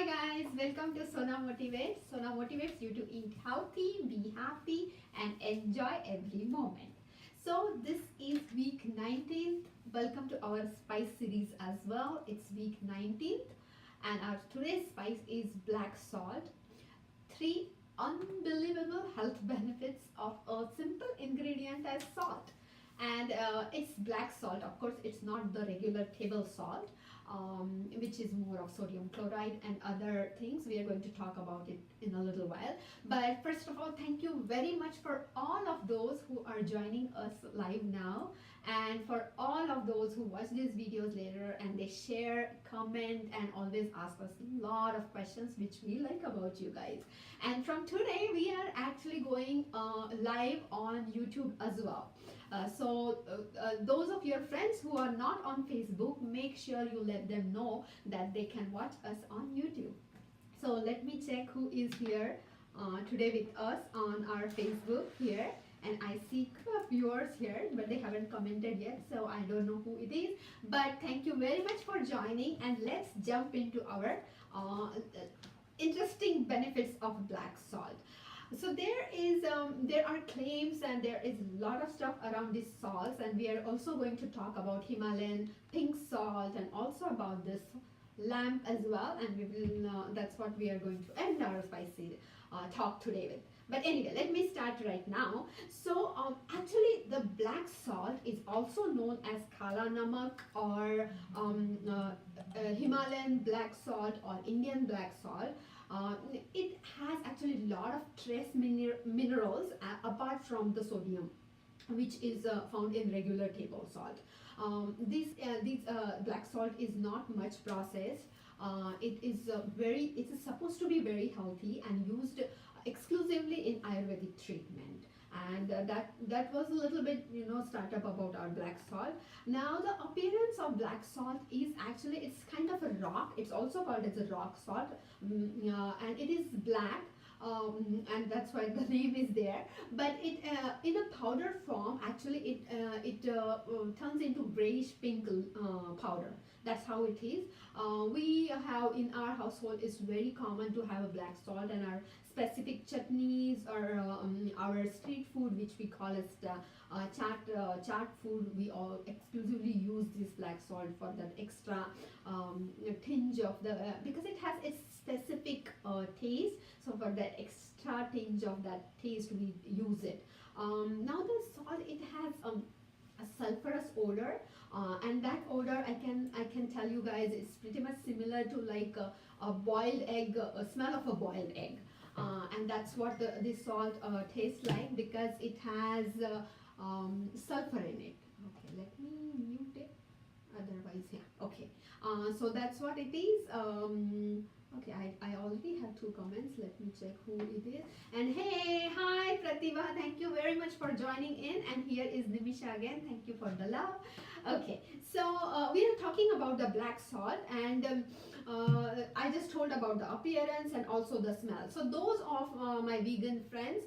Hi guys, welcome to Sona Motivates. Sona motivates you to eat healthy, be happy, and enjoy every moment. So this is week 19th. Welcome to our spice series as well. It's week 19th, and our today's spice is black salt. Three unbelievable health benefits of a simple ingredient as salt. And it's black salt. Of course, it's not the regular table salt, which is more of sodium chloride and other things. We are going to talk about it in a little while. But first of all, thank you very much for all of those who are joining us live now, and for all of those who watch these videos later and they share, comment, and always ask us a lot of questions, which we like about you guys. And from today, we are actually going live on YouTube as well. Those of your friends who are not on Facebook, make sure you let them know that they can watch us on YouTube. So let me check who is here today with us on our Facebook here. And I see a couple of viewers here, but they haven't commented yet, so I don't know who it is. But thank you very much for joining, and let's jump into our interesting benefits of black salt. So there are claims and there is a lot of stuff around these salts, and we are also going to talk about Himalayan pink salt and also about this lamp as well, and we will that's what we are going to end our spicy talk today with. But anyway, let me start right now. So actually the black salt is also known as Kala Namak or Himalayan black salt or Indian black salt. It has actually a lot of trace minerals apart from the sodium, which is found in regular table salt. This black salt is not much processed. It is supposed to be very healthy and used exclusively in Ayurvedic treatment. And that was a little bit startup about our black salt. Now the appearance of black salt is actually, it's kind of a rock. It's also called as a rock salt, and it is black. And that's why the name is there. But it in a powder form, actually it turns into grayish pink powder. That's how it is. We have in our household, it's very common to have a black salt, and our specific chutneys or our street food, which we call as chaat food, we all exclusively use this black salt for that extra tinge of the because it has its specific taste. So for that extra tinge of that taste, we use it. Now the salt, it has a sulfurous odor, and that odor I can tell you guys, it's pretty much similar to like a boiled egg, a smell of a boiled egg. And that's what this salt tastes like, because it has sulfur in it. Okay, let me mute it. Otherwise, yeah. Okay. So that's what it is. Okay, I already have two comments. Let me check who it is. And hey, hi Pratibha, thank you very much for joining in. And here is Nimisha again. Thank you for the love. Okay, so we are talking about the black salt, and I just told about the appearance and also the smell. So those of my vegan friends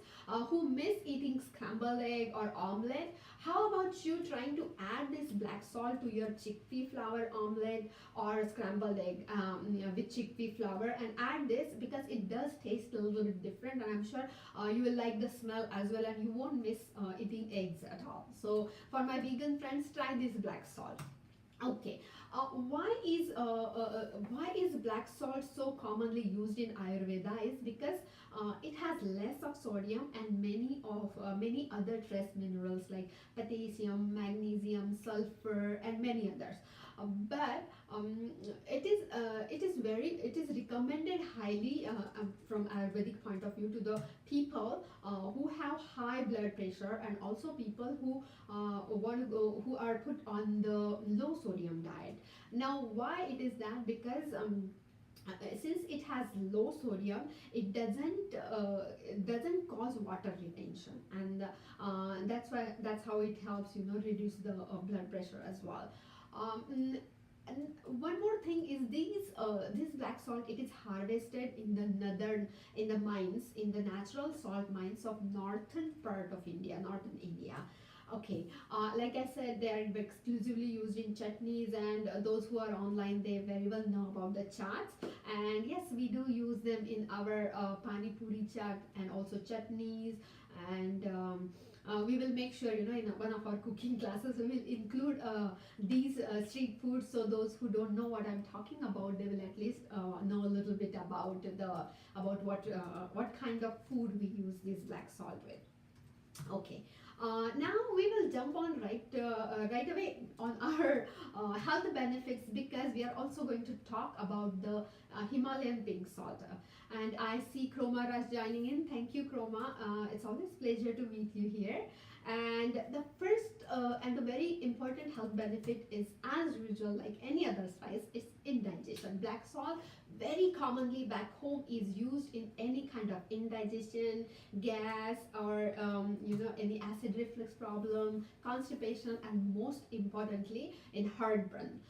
who miss eating scrambled egg or omelette, how about you trying to add this black salt to your chickpea flour omelette or scrambled egg with chickpea flour, and add this, because it does taste a little bit different, and I'm sure you will like the smell as well, and you won't miss eating eggs at all. So for my vegan friends, try this black salt. Okay, why is black salt so commonly used in Ayurveda? Is because it has less of sodium and many other trace minerals like potassium, magnesium, sulfur, and many others. But it is recommended highly from Ayurvedic point of view to the people who have high blood pressure, and also people who who are put on the low sodium diet. Now why it is that? Because since it has low sodium, it doesn't cause water retention, and that's how it helps reduce the blood pressure as well. And one more thing is this black salt, it is harvested in the mines, in the natural salt mines of northern part of India, northern India. Okay, like I said, they are exclusively used in chutneys, and those who are online, they very well know about the chats. And yes, we do use them in our pani puri chat and also chutneys. And we will make sure, in one of our cooking classes, we will include these street foods, so those who don't know what I'm talking about, they will at least know a little bit about what kind of food we use this black salt with. Okay, now we will jump on right away on our health benefits, because we are also going to talk about the Himalayan pink salt. And I see Chroma Raj joining in. Thank you, Chroma. It's always pleasure to meet you here. And the first and the very important health benefit is, as usual, like any other spice, it's indigestion. Black salt very commonly back home is used in any kind of indigestion, gas, or any acid reflux problem, constipation, and most importantly in heartburn.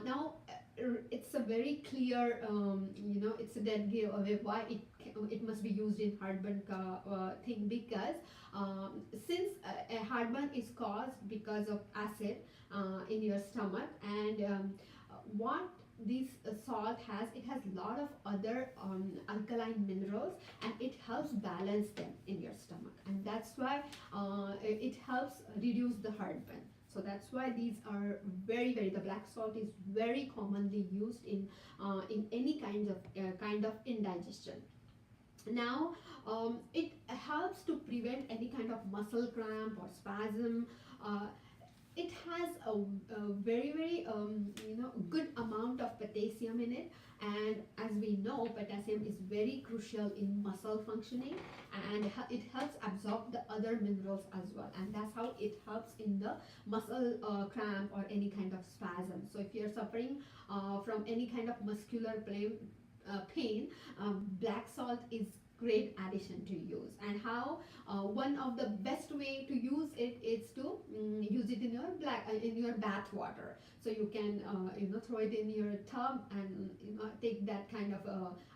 Now it's a very clear, it's a dead giveaway why it must be used in heartburn thing, because since heartburn is caused because of acid in your stomach. And what this salt has, it has a lot of other alkaline minerals, and it helps balance them in your stomach, and that's why it helps reduce the heartburn. So that's why these are the black salt is very commonly used in any kind of indigestion. Now it helps to prevent any kind of muscle cramp or spasm. It has a very good amount of potassium in it, and as we know, potassium is very crucial in muscle functioning, and it helps absorb the other minerals as well, and that's how it helps in the muscle cramp or any kind of spasm. So if you're suffering from any kind of muscular pain, black salt is great addition to use. And how one of the best way to use it is to use it in your bath water. So you can throw it in your tub and take that kind of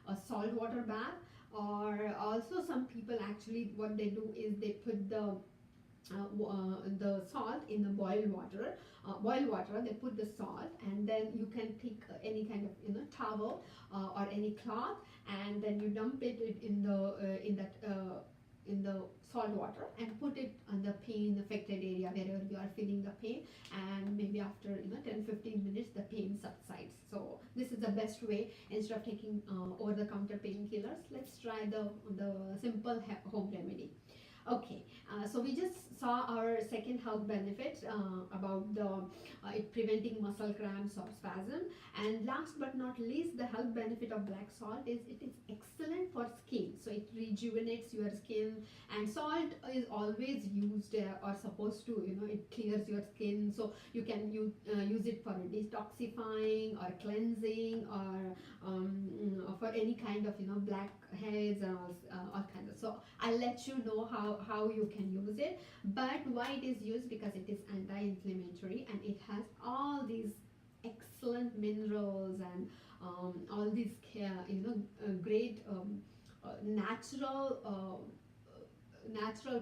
a salt water bath. Or also some people, actually what they do is they put the salt in the boiled water, they put the salt, and then you can take any kind of towel or any cloth, and then you dump it in the salt water and put it on the pain affected area wherever you are feeling the pain, and maybe after 10-15 minutes the pain subsides. So this is the best way. Instead of taking over the counter painkillers, let's try the simple home remedy. Okay, so we just saw our second health benefit about it preventing muscle cramps or spasm. And last but not least, the health benefit of black salt is it is excellent for skin. So it rejuvenates your skin, and salt is always used or supposed to, it clears your skin. So you can use it for detoxifying or cleansing, or for any kind of blackheads and all kinds of. So I'll let you know how you can use it. But why it is used, because it is anti-inflammatory, and it has all these excellent minerals and all these great natural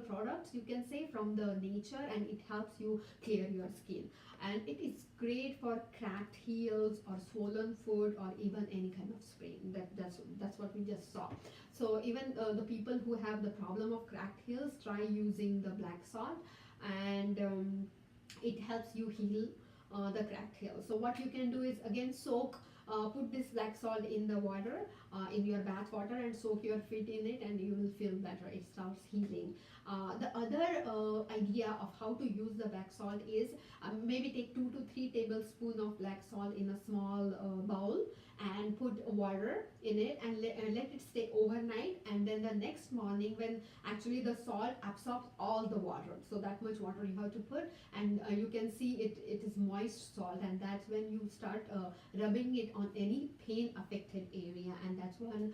products, you can say, from the nature, and it helps you clear your skin. And it is great for cracked heels or swollen foot or even any kind of sprain. That's what we just saw. So even the people who have the problem of cracked heels, try using the black salt, and it helps you heal the cracked heel. So what you can do is, again, put this black salt in the water, in your bath water, and soak your feet in it, and you will feel better. It starts healing. The other idea of how to use the black salt is, maybe take 2 to 3 tablespoons of black salt in a small bowl, and put water in it, and let it stay overnight. And then the next morning, when actually the salt absorbs all the water, so that much water you have to put, and you can see it is moist salt, and that's when you start rubbing it on any pain affected area, and that's when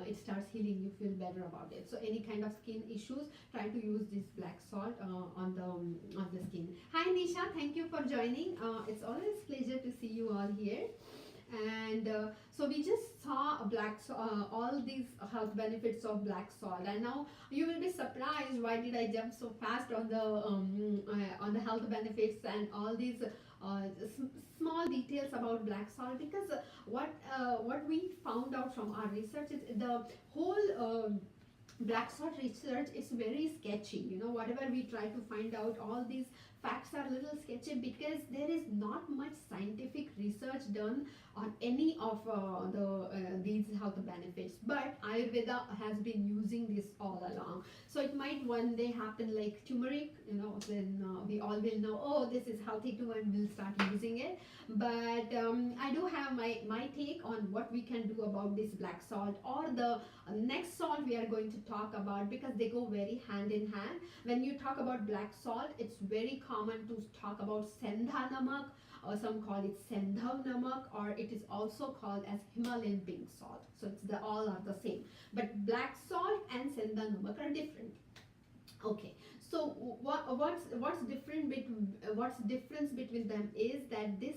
it starts healing. You feel better about it. So any kind of skin issues, try to use this black salt on the skin. Hi Nisha, thank you for joining. It's always pleasure to see you all here. And so we just saw all these health benefits of black salt, and now you will be surprised why did I jump so fast on the health benefits and all these small details about black salt, because what we found out from our research is the whole black salt research is very sketchy. Whatever we try to find out, all these facts are a little sketchy because there is not much scientific research done on any of these health benefits, but Ayurveda has been using this all along. So it might one day happen like turmeric, then we all will know, oh, this is healthy too, and we'll start using it. But I do have my take on what we can do about this black salt, or the next salt we are going to talk about, because they go very hand in hand. When you talk about black salt, it's very common to talk about Sendha Namak, or some call it Sendhav Namak, or it is also called as Himalayan pink salt. So all are the same. But black salt and Sendha Namak are different. Okay, so what's difference between them is that this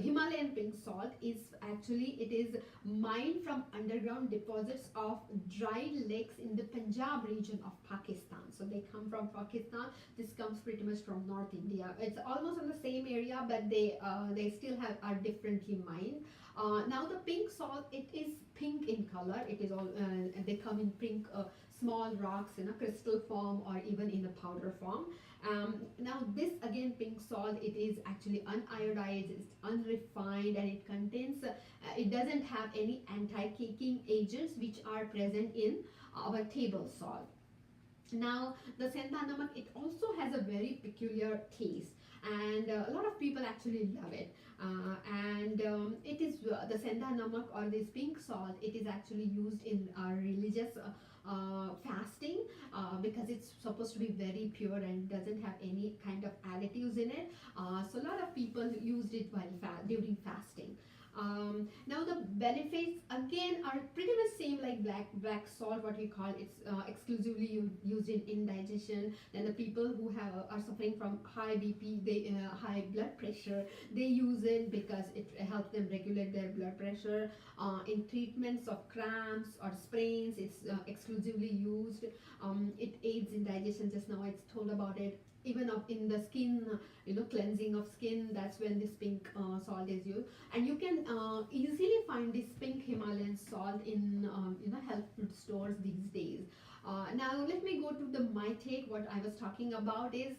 Himalayan pink salt is actually, it is mined from underground deposits of dried lakes in the Punjab region of Pakistan. So they come from Pakistan. This comes pretty much from North India. It's almost in the same area, but they still are differently mined. Now the pink salt, it is pink in color. It is all they come in pink small rocks in a crystal form or even in a powder form. Now this again pink salt, it is actually uniodized, it's unrefined, and it contains it doesn't have any anti-caking agents which are present in our table salt. Now the Sendha Namak, it also has a very peculiar taste, and a lot of people actually love it. And it is the Sendha Namak, or this pink salt, it is actually used in religious fasting, because it's supposed to be very pure and doesn't have any kind of additives in it. So a lot of people used it while during fasting. Now the benefits again are pretty much same like black salt, what we call it's exclusively used in indigestion. And the people who are suffering from high BP, high blood pressure, they use it because it helps them regulate their blood pressure. In treatments of cramps or sprains, it's exclusively used. It aids in digestion. Just now I told about it. Even in the skin, cleansing of skin, that's when this pink salt is used. And you can easily find this pink Himalayan salt in health food stores these days. Now let me go to my take. What I was talking about is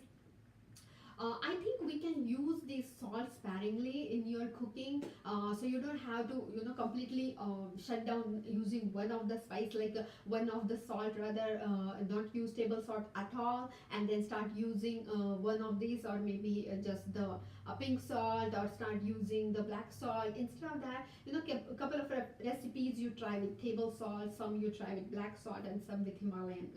I think we can use this salt sparingly in your cooking, so you don't have to completely shut down using one of the spice, like one of the salt, rather don't use table salt at all, and then start using one of these, or maybe just the pink salt, or start using the black salt. Instead of that, a couple of recipes you try with table salt, some you try with black salt, and some with Himalayan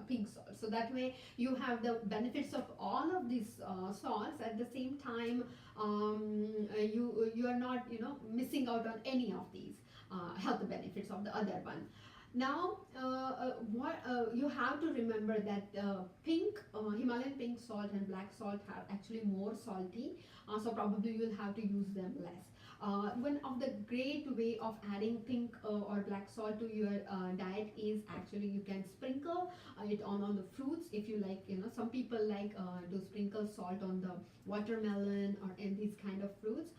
pink salt. So that way you have the benefits of all of these salts. At the same time, you are not missing out on any of these health benefits of the other one. Now what you have to remember that pink Himalayan pink salt and black salt are actually more salty, so probably you'll have to use them less. One of the great way of adding pink or black salt to your diet is actually you can sprinkle it on all the fruits. If you like, some people like to sprinkle salt on the watermelon or in these kind of fruits.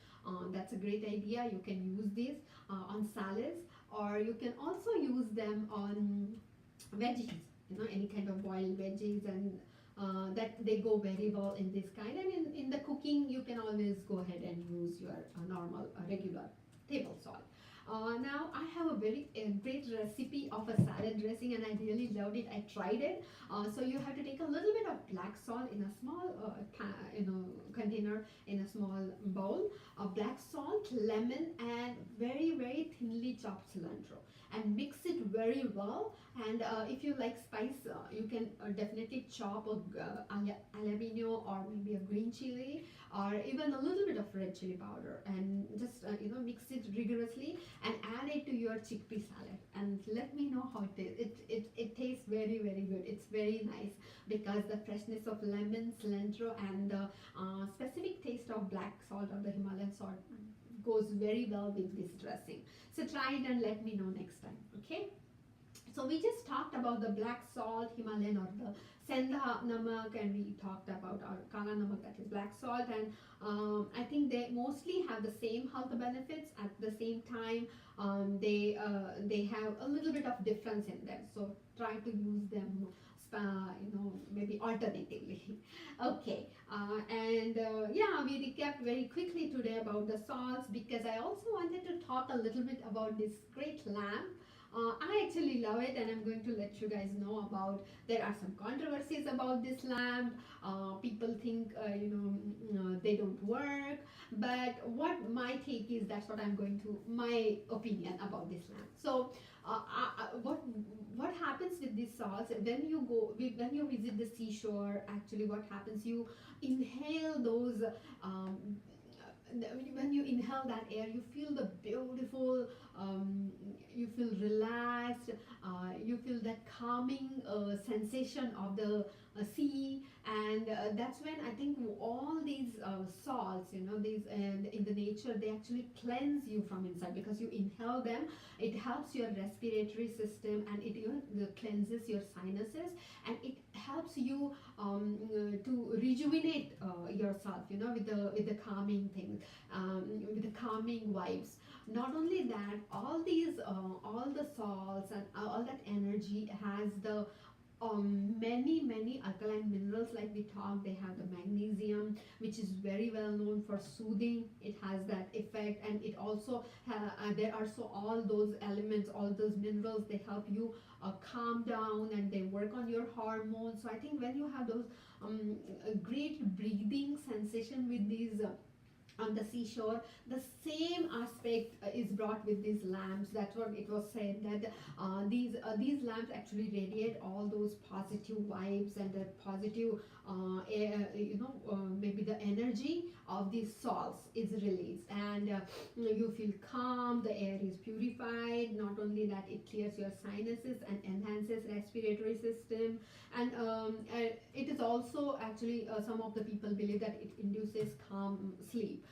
That's a great idea. You can use these on salads, or you can also use them on veggies, any kind of boiled veggies, and that they go very well in this kind. And in the cooking, you can always go ahead and use your normal regular table salt. Now I have a very great recipe of a salad dressing, and I really loved it. I tried it. So you have to take a little bit of black salt in a small container, in a small bowl, black salt, lemon, and very very thinly chopped cilantro, and mix it very well. And if you like spice, you can definitely chop a jalapeno, or maybe a green chili, or even a little bit of red chili powder, and just mix it rigorously and add it to your chickpea salad, and let me know how it is. It tastes very very good. It's very nice because the freshness of lemon, cilantro, and the specific taste of black salt or the Himalayan salt goes very well with this dressing. So try it and let me know next time. Okay. So we just talked about the black salt, Himalayan, or the Sendha namak, and we talked about our Kala namak, that is black salt, and I think they mostly have the same health benefits. At the same time, they have a little bit of difference in them. So try to use them, maybe alternatively. Okay, and yeah, we recapped very quickly today about the salts, because I also wanted to talk a little bit about this great lamp. I actually love it, and I'm going to let you guys know about. There are some controversies about this lamp. People think, they don't work. But what my take is, that's what I'm going to my opinion about this lamp. So, what happens with these salts when you visit the seashore? Actually, what happens? You inhale those. Um, when you inhale that air, you feel the beautiful, you feel relaxed, you feel that calming sensation of the sea, and that's when I think all these salts, these, and in the nature, they actually cleanse you from inside, because you inhale them. It helps your respiratory system, and it even cleanses your sinuses, and it helps you to rejuvenate yourself, with the calming things, with the calming vibes. Not only that, all the salts and all that energy has the many alkaline minerals, like we talked. They have the magnesium, which is very well known for soothing. It has that effect, and it also there are so all those elements, all those minerals, they help you calm down, and they work on your hormones. So I think when you have those great breathing sensation with these on the seashore, the same aspect is brought with these lamps. That's what it was said, that these lamps actually radiate all those positive vibes, and the positive maybe the energy of these salts is released, and you feel calm, the air is purified. Not only that, it clears your sinuses and enhances respiratory system, and it is also actually, some of the people believe that it induces calm sleep.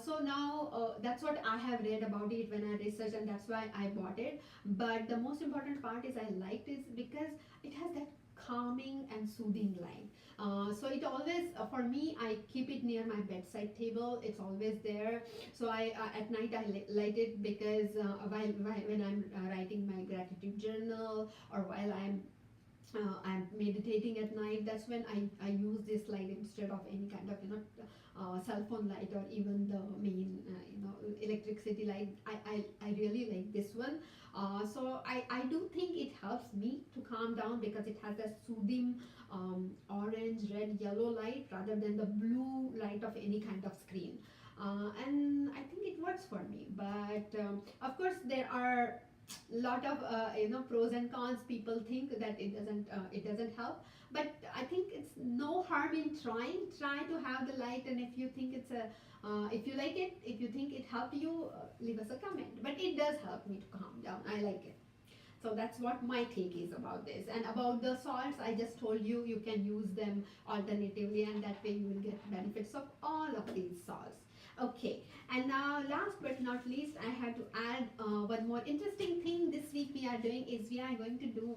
So now, that's what I have read about it when I researched, and that's why I bought it. But the most important part is I liked it because it has that calming and soothing light. So it always, for me, I keep it near my bedside table. It's always there. So I at night I light it, because while when I'm writing my gratitude journal, or while I'm meditating at night, that's when I use this light instead of any kind of cell phone light, or even the main electricity light. I really like this one. So I do think it helps me to calm down, because it has a soothing orange, red, yellow light, rather than the blue light of any kind of screen. And I think it works for me. But of course, there are lot of pros and cons. People think that it doesn't help, but I think it's no harm in try to have the light. And if you think if you like it, if you think it helped you, leave us a comment. But it does help me to calm down. I like it. So that's what my take is about this. And about the salts, I just told you, you can use them alternatively, and that way you will get benefits of all of these salts. Okay, and now last but not least, I had to add one more interesting thing this week we are doing is we are going to do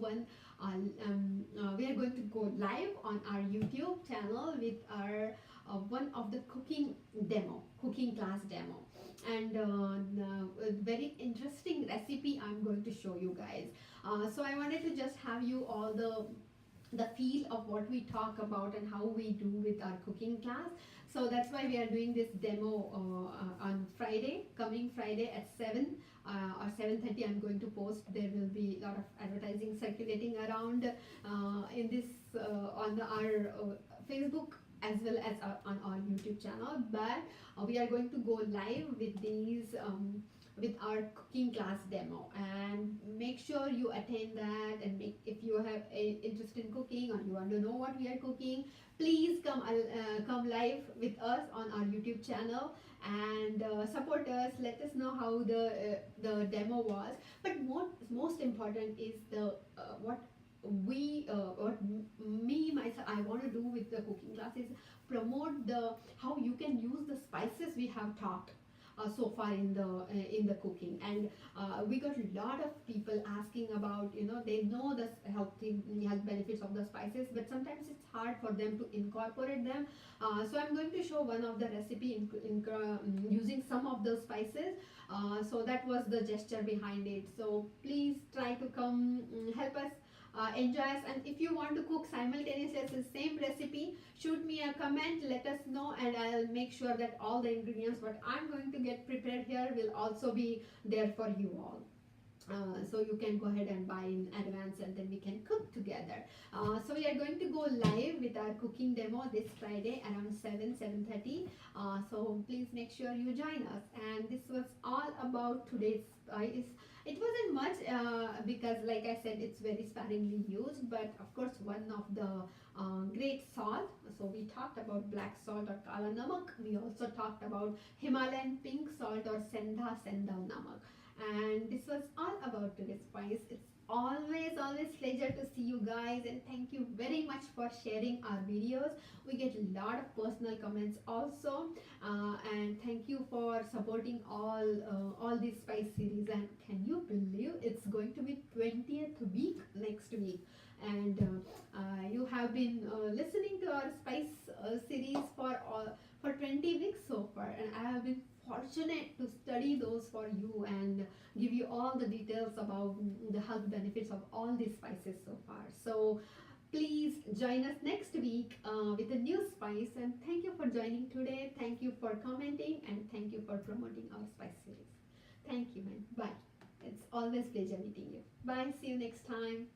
we are going to go live on our YouTube channel with our one of the cooking class demo, and a very interesting recipe I'm going to show you guys. So I wanted to just have you all the feel of what we talk about and how we do with our cooking class. So that's why we are doing this demo on Friday, coming Friday at 7 or 7:30. I'm going to post. There will be a lot of advertising circulating around in this on our Facebook, as well as on our YouTube channel. But we are going to go live with these with our cooking class demo, and make sure you attend that. And if you have a interest in cooking, or you want to know what we are cooking, please come live with us on our YouTube channel, and support us. Let us know how the demo was. But most important is the what me myself I want to do with the cooking class is promote the how you can use the spices we have talked. so far in the cooking. And we got a lot of people asking about, they know the health benefits of the spices, but sometimes it's hard for them to incorporate them. So I'm going to show one of the recipe using some of those spices. So that was the gesture behind it. So please try to come, help us, enjoy us. And if you want to cook simultaneously as the same recipe, shoot me a comment, let us know, and I'll make sure that all the ingredients what I'm going to get prepared here will also be there for you all. So you can go ahead and buy in advance, and then we can cook together. So we are going to go live with our cooking demo this Friday around 7:30. So please make sure you join us. And this was all about today's spice. It wasn't much because, like I said, it's very sparingly used, but of course one of the great salt. So we talked about black salt or kala namak. We also talked about Himalayan pink salt or sendha sendal namak. And this was all about today's spice. It's always pleasure to see you guys, and thank you very much for sharing our videos. We get a lot of personal comments also, and thank you for supporting all these spice series. And can you believe it's going to be 20th week next week? And you have been listening to our spice series for 20 weeks so far, and I have been fortunate to study those for you and give you all the details about the health benefits of all these spices so far. So please join us next week with a new spice. And thank you for joining today. Thank you for commenting, and thank you for promoting our spice series. Thank you, man. Bye. It's always pleasure meeting you. Bye. See you next time.